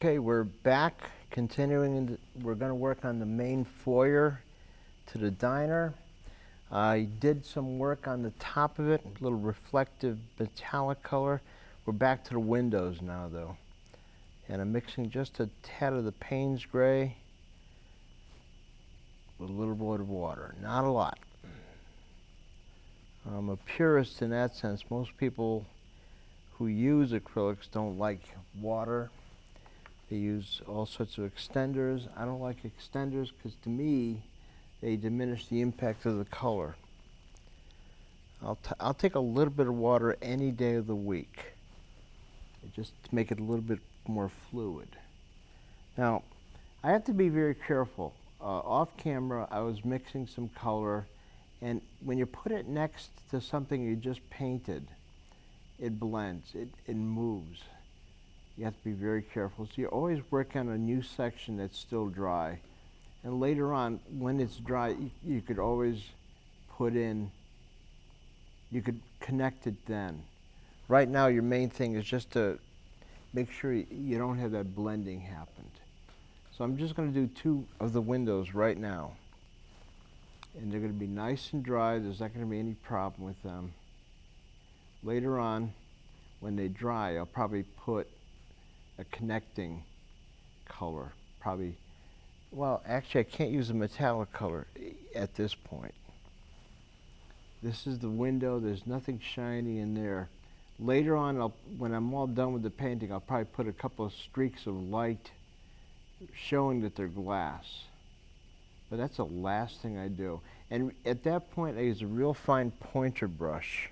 Okay, we're back, continuing. We're going to work on the main foyer to the diner. I did some work on the top of it, a little reflective metallic color. We're back to the windows now, though. And I'm mixing just a tad of the Payne's gray with a little bit of water, not a lot. I'm a purist in that sense. Most people who use acrylics don't like water. They use all sorts of extenders. I don't like extenders because to me, they diminish the impact of the color. I'll take a little bit of water any day of the week, just to make it a little bit more fluid. Now, I have to be very careful. Off camera, I was mixing some color, and when you put it next to something you just painted, it blends, it moves. You have to be very careful. So you always work on a new section that's still dry. And later on, when it's dry, you could always put in, you could connect it then. Right now, your main thing is just to make sure you don't have that blending happen. So I'm just going to do 2 of the windows right now. And they're going to be nice and dry. There's not going to be any problem with them. Later on, when they dry, I'll probably put a connecting color. Probably, well, actually I can't use a metallic color at this point. This is the window. There's nothing shiny in there. Later on, when I'm all done with the painting, I'll probably put a couple of streaks of light showing that they're glass. But that's the last thing I do. And at that point, I use a real fine pointer brush.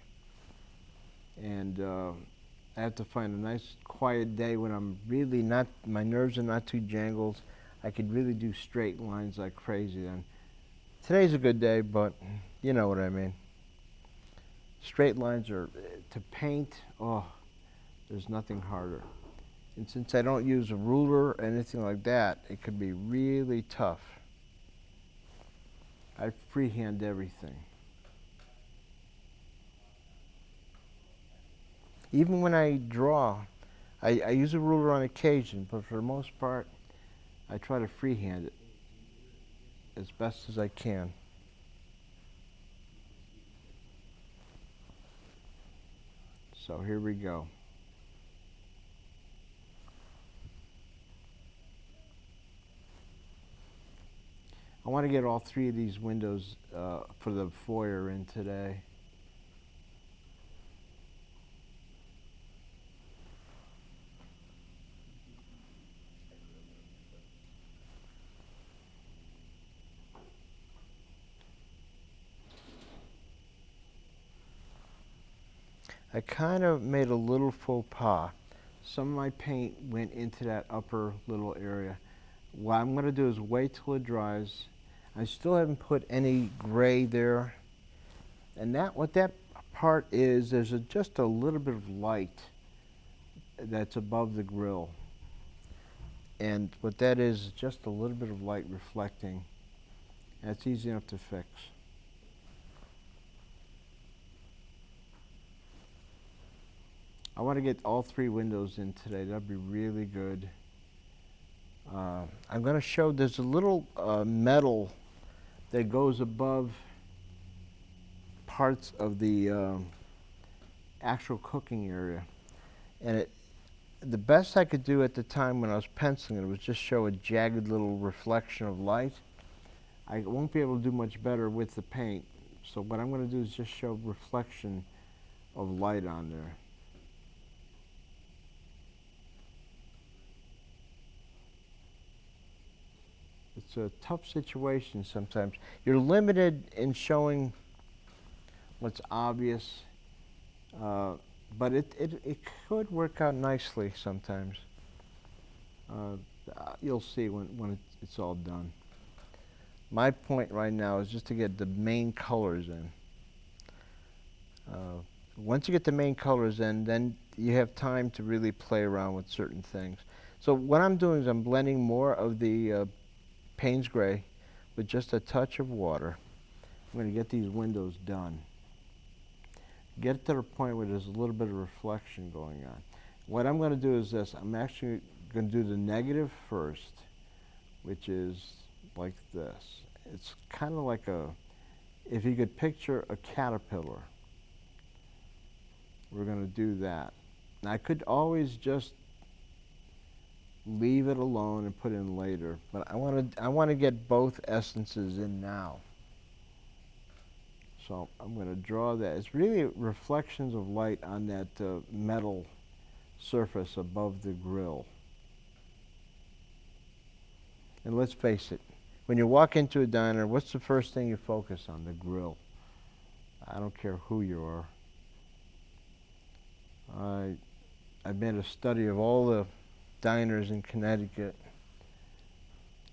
And I have to find a nice quiet day when I'm really not, my nerves are not too jangled. I could really do straight lines like crazy then. Today's a good day, but you know what I mean. Straight lines are, to paint, oh, there's nothing harder. And since I don't use a ruler or anything like that, it could be really tough. I freehand everything. Even when I draw, I use a ruler on occasion, but for the most part, I try to freehand it as best as I can. So here we go. I want to get all 3 of these windows for the foyer in today. I kind of made a little faux pas. Some of my paint went into that upper little area. What I'm going to do is wait till it dries. I still haven't put any gray there. And what that part is, there's just a little bit of light that's above the grill. And what that is just a little bit of light reflecting. That's easy enough to fix. I want to get all 3 windows in today. That'd be really good. I'm going to show, there's a little metal that goes above parts of the actual cooking area. And the best I could do at the time when I was penciling it was just show a jagged little reflection of light. I won't be able to do much better with the paint. So what I'm going to do is just show reflection of light on there. It's a tough situation sometimes. You're limited in showing what's obvious, but it could work out nicely sometimes. You'll see when it's all done. My point right now is just to get the main colors in. Once you get the main colors in, then you have time to really play around with certain things. So what I'm doing is I'm blending more of the Payne's gray with just a touch of water. I'm going to get these windows done. Get to the point where there's a little bit of reflection going on. What I'm going to do is this. I'm actually going to do the negative first, which is like this. It's kind of like if you could picture a caterpillar, we're going to do that. Now I could always just leave it alone and put in later, but I want to get both essences in now. So I'm going to draw that. It's really reflections of light on that metal surface above the grill. And let's face it, when you walk into a diner, what's the first thing you focus on? The grill. I don't care who you are. I made a study of all the diners in Connecticut,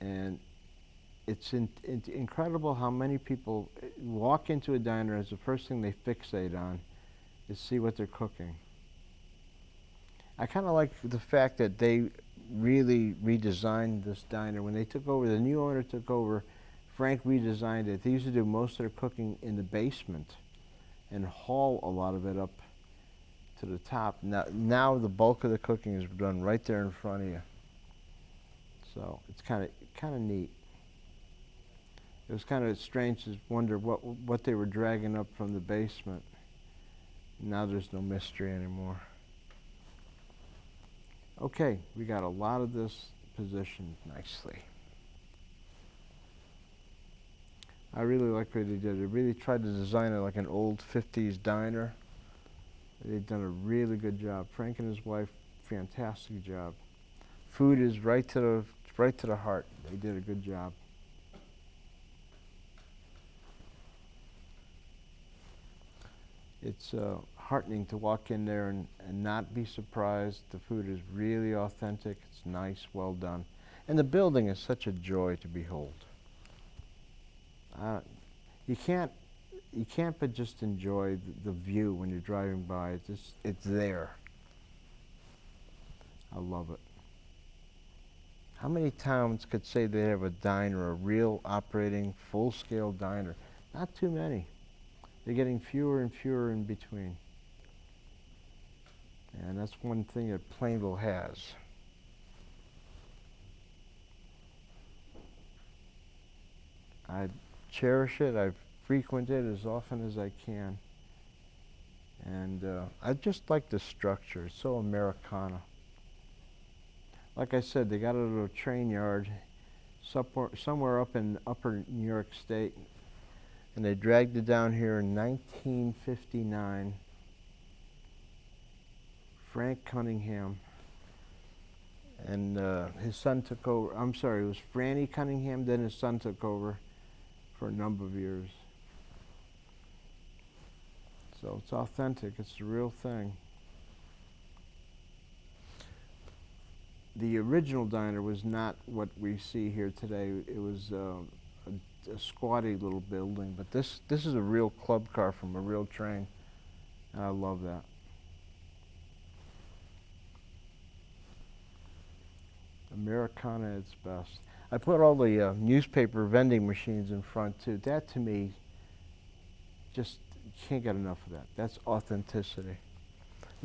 and it's incredible how many people walk into a diner as the first thing they fixate on is see what they're cooking. I kind of like the fact that they really redesigned this diner. When they took over, the new owner took over, Frank redesigned it. They used to do most of their cooking in the basement and haul a lot of it up to the top. Now the bulk of the cooking is done right there in front of you. So it's kind of neat. It was kind of strange to wonder what they were dragging up from the basement. Now there's no mystery anymore. Okay, we got a lot of this positioned nicely. I really like what they did. They really tried to design it like an old 50s diner. They've done a really good job. Frank and his wife, fantastic job. Food is right to the heart. They did a good job. It's heartening to walk in there and not be surprised. The food is really authentic. It's nice, well done. And the building is such a joy to behold. You can't but just enjoy the view when you're driving by. It's there. I love it. How many towns could say they have a diner, a real operating, full-scale diner? Not too many. They're getting fewer and fewer in between. And that's one thing that Plainville has. I cherish it. I frequent it as often as I can. And I just like the structure. It's so Americana. Like I said, they got a little train yard somewhere up in upper New York State. And they dragged it down here in 1959. Frank Cunningham and his son took over. I'm sorry, it was Franny Cunningham, then his son took over for a number of years. So it's authentic, it's the real thing. The original diner was not what we see here today. It was a squatty little building, but this is a real club car from a real train, and I love that. Americana at its best. I put all the newspaper vending machines in front too. That to me, just you can't get enough of that. That's authenticity.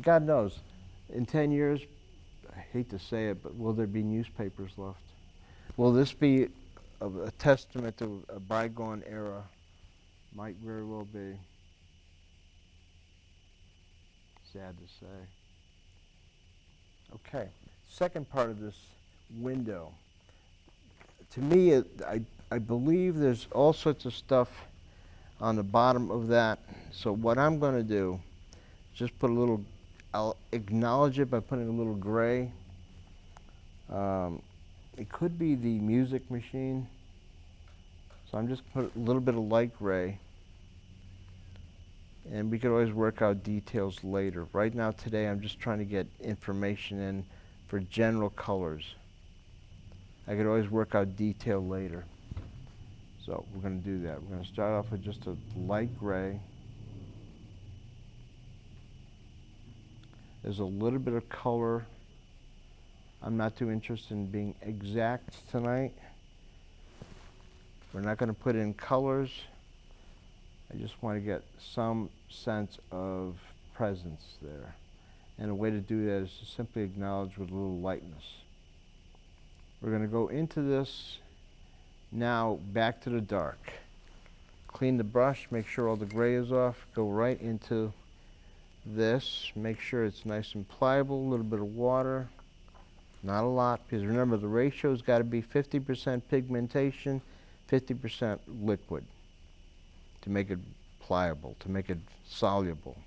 God knows, in 10 years, I hate to say it, but will there be newspapers left? Will this be a testament to a bygone era? Might very well be. Sad to say. Okay, second part of this window. To me, I believe there's all sorts of stuff on the bottom of that. So what I'm going to do is just put a little, I'll acknowledge it by putting a little gray. It could be the music machine. So I'm just going to put a little bit of light gray. And we could always work out details later. Right now, today, I'm just trying to get information in for general colors. I could always work out detail later. So we're going to do that. We're going to start off with just a light gray. There's a little bit of color. I'm not too interested in being exact tonight. We're not going to put in colors. I just want to get some sense of presence there. And a way to do that is to simply acknowledge with a little lightness. We're going to go into this now back to the dark. Clean the brush, make sure all the gray is off, go right into this, make sure it's nice and pliable, a little bit of water, not a lot, because remember the ratio's got to be 50% pigmentation, 50% liquid to make it pliable, to make it soluble.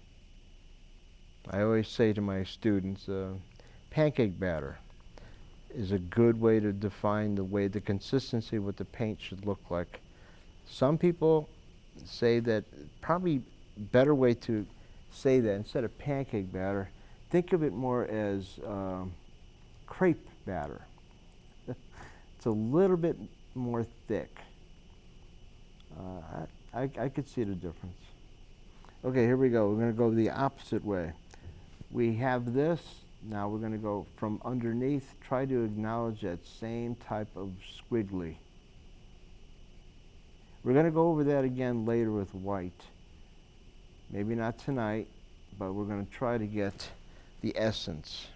I always say to my students, pancake batter is a good way to define the consistency of what the paint should look like. Some people say that probably better way to say that instead of pancake batter, think of it more as crepe batter. It's a little bit more thick. I could see the difference. Okay, here we go. We're going to go the opposite way. We have this. Now we're going to go from underneath. Try to acknowledge that same type of squiggly. We're going to go over that again later with white. Maybe not tonight, but we're going to try to get the essence.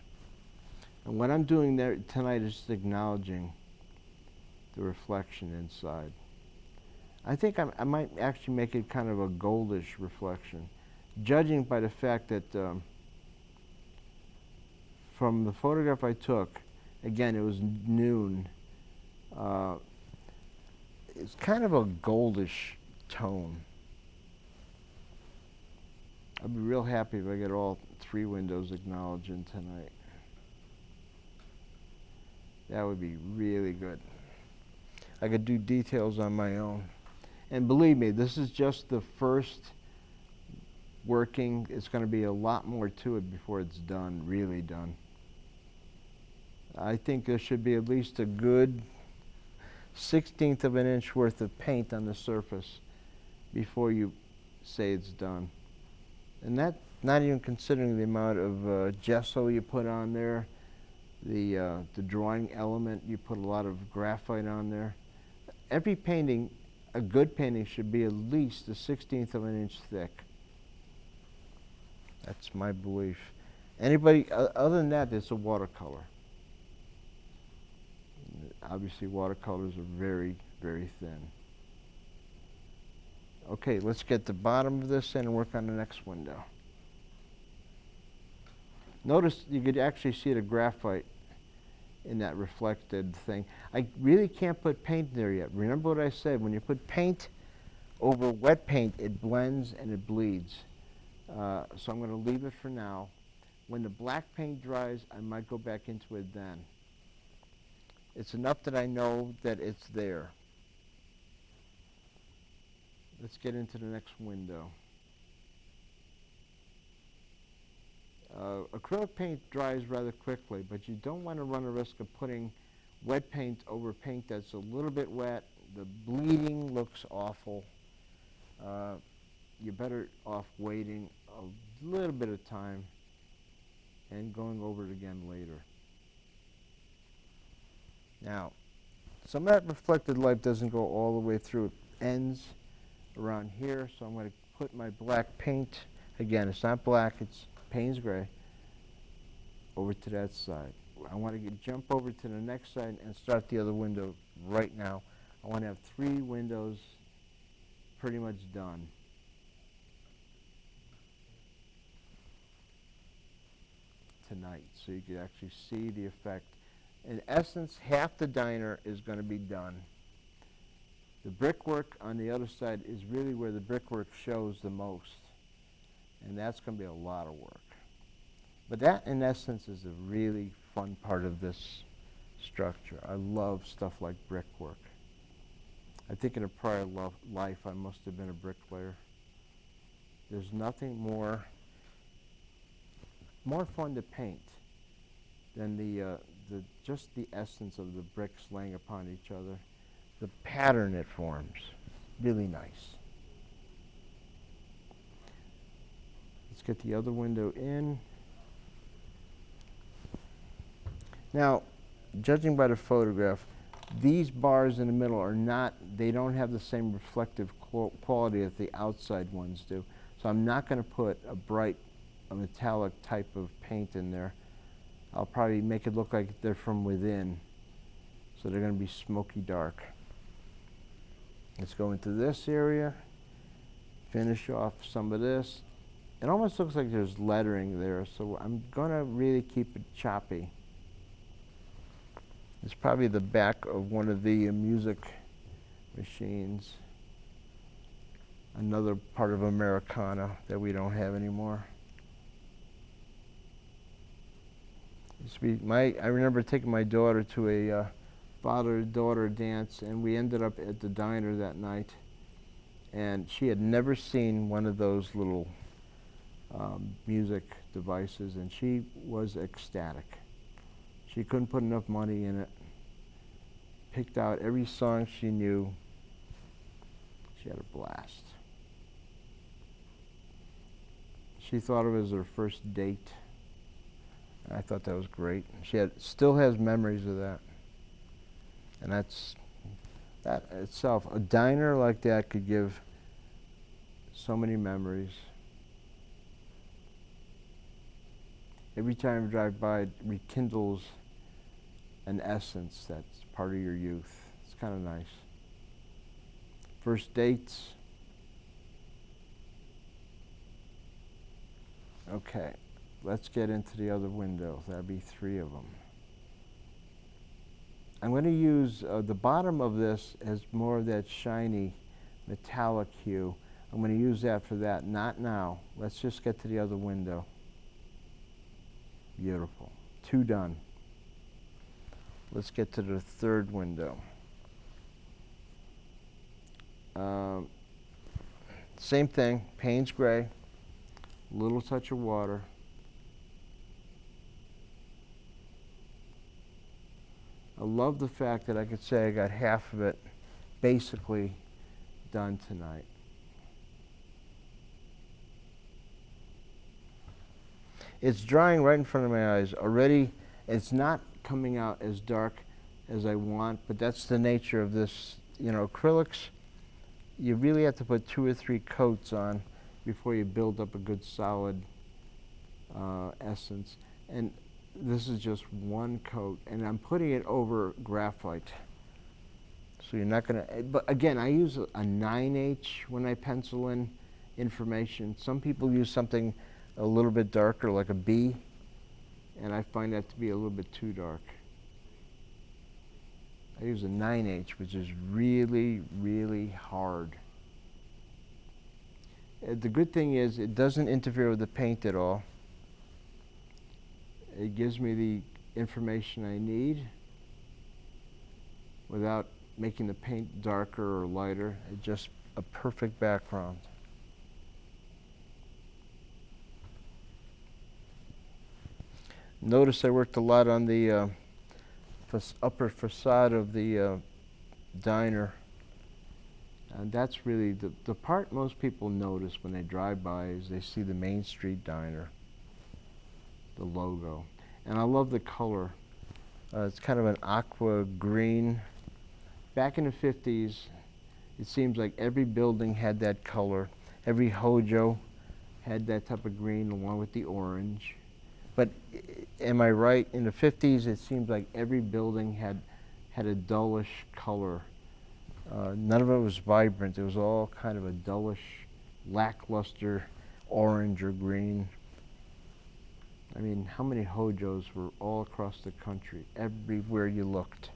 And what I'm doing there tonight is just acknowledging the reflection inside. I think I might actually make it kind of a goldish reflection, judging by the fact that from the photograph I took, again, it was noon. It's kind of a goldish tone. I'd be real happy if I get all 3 windows acknowledging tonight. That would be really good. I could do details on my own. And believe me, this is just the first working. It's going to be a lot more to it before it's done, really done. I think there should be at least a good 1/16 of an inch worth of paint on the surface before you say it's done. And that, not even considering the amount of gesso you put on there, the drawing element, you put a lot of graphite on there. Every painting, a good painting, should be at least a 1/16 of an inch thick. That's my belief. Anybody, other than that, it's a watercolor. Obviously, watercolors are very, very thin. Okay, let's get the bottom of this in and work on the next window. Notice you could actually see the graphite in that reflected thing. I really can't put paint there yet. Remember what I said, when you put paint over wet paint, it blends and it bleeds. So I'm going to leave it for now. When the black paint dries, I might go back into it then. It's enough that I know that it's there. Let's get into the next window. Acrylic paint dries rather quickly, but you don't want to run a risk of putting wet paint over paint that's a little bit wet. The bleeding looks awful. You're better off waiting a little bit of time and going over it again later. Now, some of that reflected light doesn't go all the way through. It ends around here, so I'm going to put my black paint, again, it's not black, it's Payne's gray, over to that side. I want to jump over to the next side and start the other window right now. I want to have 3 windows pretty much done. Tonight, so you can actually see the effect. In essence, half the diner is going to be done. The brickwork on the other side is really where the brickwork shows the most. And that's going to be a lot of work. But that, in essence, is a really fun part of this structure. I love stuff like brickwork. I think in a prior life I must have been a bricklayer. There's nothing more fun to paint than just the essence of the bricks laying upon each other. The pattern it forms, really nice. Let's get the other window in. Now, judging by the photograph, these bars in the middle are not, they don't have the same reflective quality that the outside ones do. So I'm not going to put a metallic type of paint in there. I'll probably make it look like they're from within. so they're going to be smoky dark. Let's go into this area, finish off some of this. It almost looks like there's lettering there, so I'm going to really keep it choppy. It's probably the back of one of the music machines. Another part of Americana that we don't have anymore. I remember taking my daughter to a father-daughter dance, and we ended up at the diner that night, and she had never seen one of those little music devices, and she was ecstatic. She couldn't put enough money in it. Picked out every song she knew. She had a blast. She thought of it as her first date. And I thought that was great. She still has memories of that. And that itself, a diner like that could give so many memories. Every time you drive by, it rekindles an essence that's part of your youth. It's kind of nice. First dates. Okay, let's get into the other windows. That'd be 3 of them. I'm going to use the bottom of this as more of that shiny metallic hue. I'm going to use that for that. Not now. Let's just get to the other window. Beautiful. 2 done. Let's get to the 3rd window. Same thing, Payne's Gray, little touch of water. I love the fact that I could say I got half of it basically done tonight. It's drying right in front of my eyes already. It's not coming out as dark as I want, but that's the nature of this. You know, acrylics, you really have to put 2 or 3 coats on before you build up a good solid essence. And this is just 1 coat, and I'm putting it over graphite. So you're not gonna, but again, I use a 9H when I pencil in information. Some people use something a little bit darker, like a B, and I find that to be a little bit too dark. I use a 9H, which is really, really hard. The good thing is it doesn't interfere with the paint at all. It gives me the information I need without making the paint darker or lighter. It's just a perfect background. Notice I worked a lot on the upper facade of the diner. And that's really the part most people notice when they drive by is they see the Main Street Diner, the logo. And I love the color. It's kind of an aqua green. Back in the 50s, it seems like every building had that color. Every Hojo had that type of green along with the orange. But am I right? In the 50s, it seems like every building had a dullish color. None of it was vibrant. It was all kind of a dullish, lackluster orange or green. I mean, how many Hojos were all across the country, everywhere you looked?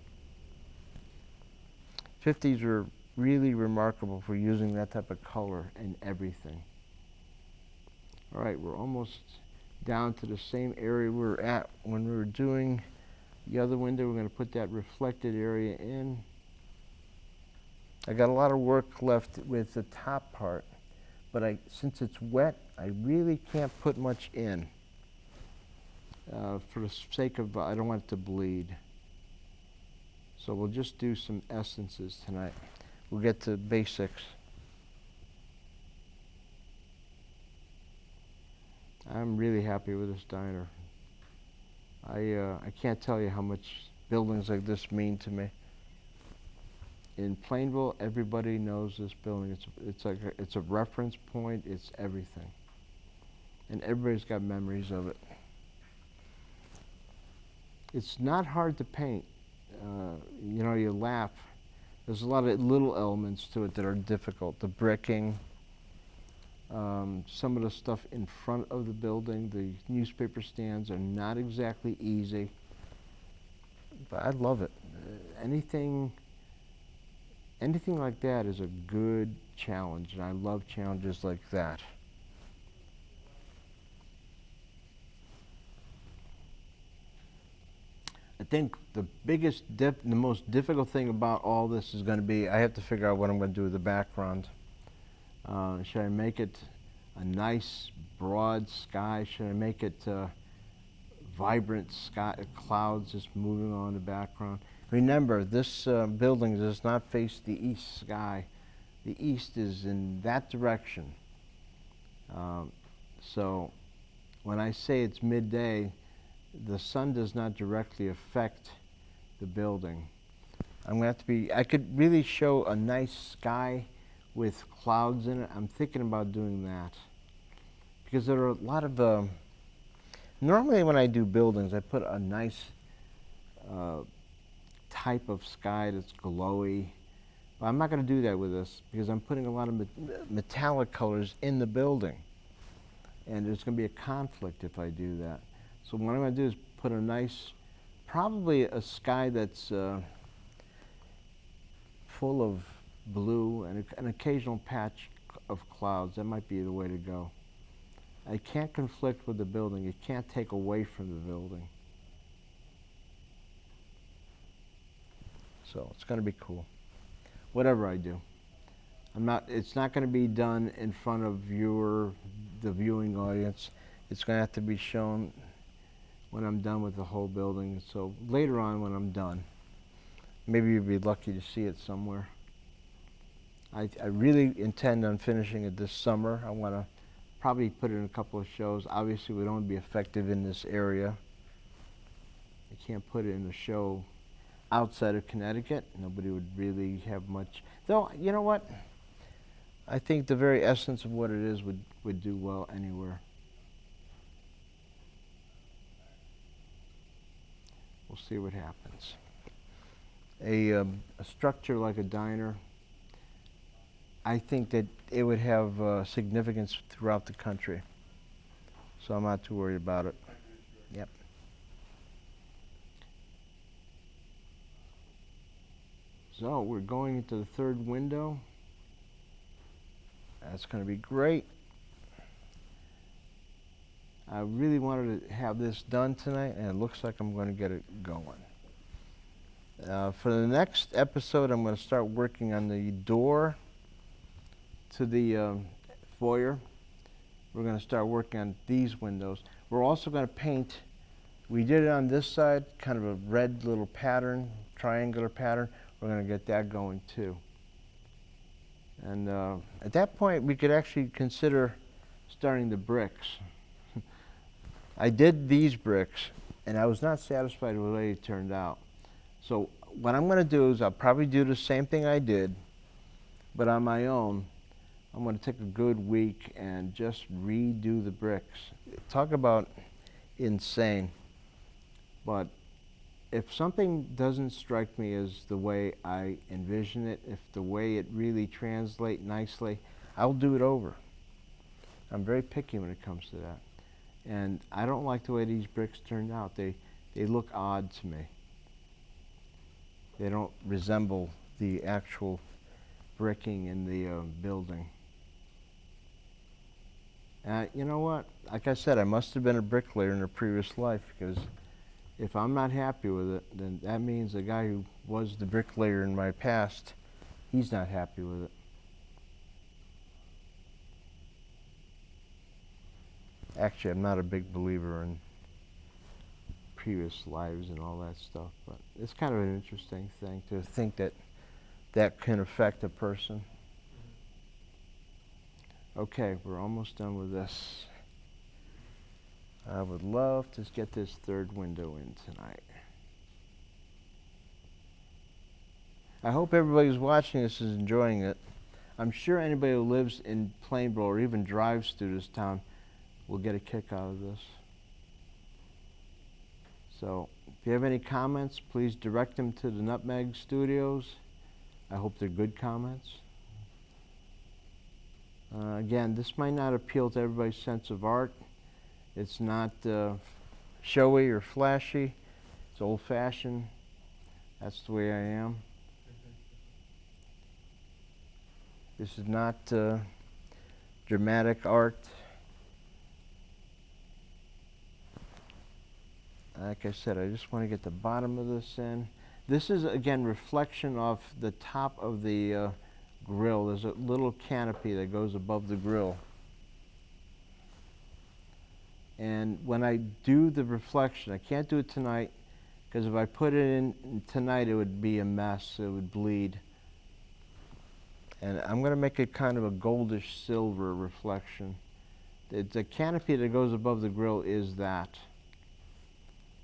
50s were really remarkable for using that type of color in everything. All right, we're almost down to the same area we were at when we were doing the other window. We're going to put that reflected area in. I got a lot of work left with the top part, but since it's wet, I really can't put much in for the sake of, I don't want it to bleed. So we'll just do some essences tonight. We'll get to basics. I'm really happy with this diner. I can't tell you how much buildings like this mean to me. In Plainville, everybody knows this building. It's a reference point. It's everything, and everybody's got memories of it. It's not hard to paint. you know, you laugh. There's a lot of little elements to it that are difficult. The bricking, some of the stuff in front of the building, the newspaper stands are not exactly easy. But I love it. Anything like that is a good challenge, and I love challenges like that. I think the most difficult thing about all this is going to be, I have to figure out what I'm going to do with the background. Should I make it a nice broad sky? Should I make it vibrant sky, clouds just moving on the background? Remember, this building does not face the east sky. The east is in that direction. So when I say it's midday, the sun does not directly affect the building. I'm going to have to be, I could really show a nice sky with clouds in it. I'm thinking about doing that. Because there are a lot of, normally when I do buildings, I put a nice type of sky that's glowy. Well, I'm not going to do that with this because I'm putting a lot of metallic colors in the building. And there's going to be a conflict if I do that. So what I'm going to do is put a nice, probably a sky that's full of blue and an occasional patch of clouds. That might be the way to go. I can't conflict with the building. It can't take away from the building. So it's going to be cool. Whatever I do. It's not going to be done in front of the viewing audience. It's going to have to be shown when I'm done with the whole building. So later on when I'm done, maybe you'll be lucky to see it somewhere. I really intend on finishing it this summer. I want to probably put it in a couple of shows. Obviously, we don't want to be effective in this area. I can't put it in a show outside of Connecticut. Nobody would really have much. Though, you know what? I think the very essence of what it is would do well anywhere. We'll see what happens. A structure like a diner, I think that it would have significance throughout the country. So I'm not too worried about it. Yep. So we're going into the third window. That's going to be great. I really wanted to have this done tonight, and it looks like I'm going to get it going. For the next episode, I'm going to start working on the door to the foyer. We're going to start working on these windows. We're also going to paint, we did it on this side, kind of a red little pattern, triangular pattern. We're going to get that going too. And at that point, we could actually consider starting the bricks. I did these bricks, and I was not satisfied with the way it turned out. So what I'm going to do is I'll probably do the same thing I did, but on my own. I'm going to take a good week and just redo the bricks. Talk about insane. But if something doesn't strike me as the way I envision it, if the way it really translates nicely, I'll do it over. I'm very picky when it comes to that. And I don't like the way these bricks turned out. They look odd to me. They don't resemble the actual bricking in the building. You know what? Like I said, I must have been a bricklayer in a previous life, because if I'm not happy with it, then that means the guy who was the bricklayer in my past, he's not happy with it. Actually, I'm not a big believer in previous lives and all that stuff, but it's kind of an interesting thing to think that that can affect a person. Okay, we're almost done with this. I would love to get this third window in tonight. I hope everybody who's watching this is enjoying it. I'm sure anybody who lives in Plainville or even drives through this town will get a kick out of this. So if you have any comments, please direct them to the Nutmeg Studios. I hope they're good comments. Again, this might not appeal to everybody's sense of art. It's not showy or flashy. It's old-fashioned. That's the way I am. This is not dramatic art. Like I said, I just want to get the bottom of this in. This is, again, reflection of the top of the grill. There's a little canopy that goes above the grill. And when I do the reflection, I can't do it tonight, because if I put it in tonight, it would be a mess. It would bleed. And I'm going to make it kind of a goldish silver reflection. The canopy that goes above the grill is that.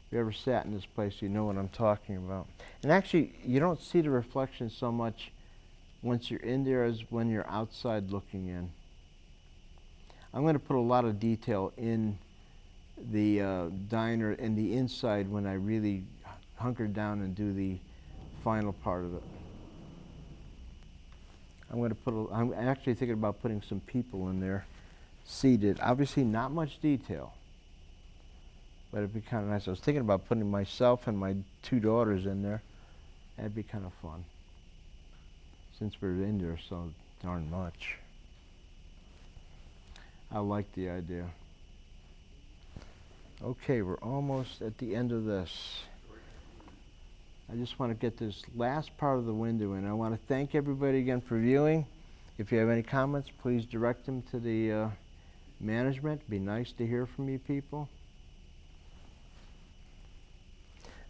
If you ever sat in this place, you know what I'm talking about. And actually, you don't see the reflection so much once you're in there as when you're outside looking in. I'm going to put a lot of detail in the diner and the inside when I really hunker down and do the final part of it. I'm actually thinking about putting some people in there seated. Obviously not much detail, but it'd be kind of nice. I was thinking about putting myself and my 2 daughters in there. That'd be kind of fun, since we're in there so darn much. I like the idea. Okay, we're almost at the end of this. I just want to get this last part of the window in. I want to thank everybody again for viewing. If you have any comments, please direct them to the management. It'd be nice to hear from you people.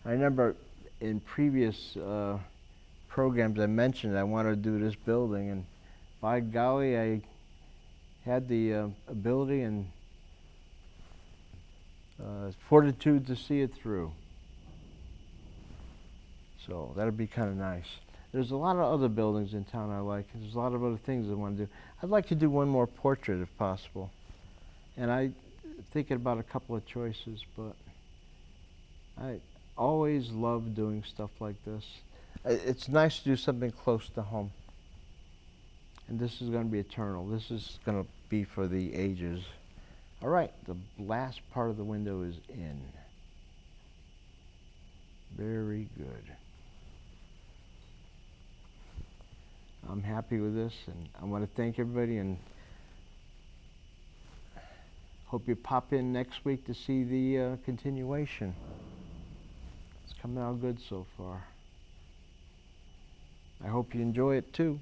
I remember in previous programs I mentioned I wanted to do this building, and by golly, I had the ability and fortitude to see it through. So that'd be kind of nice. There's a lot of other buildings in town I like. There's a lot of other things I want to do. I'd like to do one more portrait if possible. And I'm thinking about a couple of choices, but I always love doing stuff like this. It's nice to do something close to home. And this is going to be eternal. This is going to be for the ages. All right, the last part of the window is in. Very good. I'm happy with this, and I want to thank everybody and hope you pop in next week to see the continuation. It's coming out good so far. I hope you enjoy it too.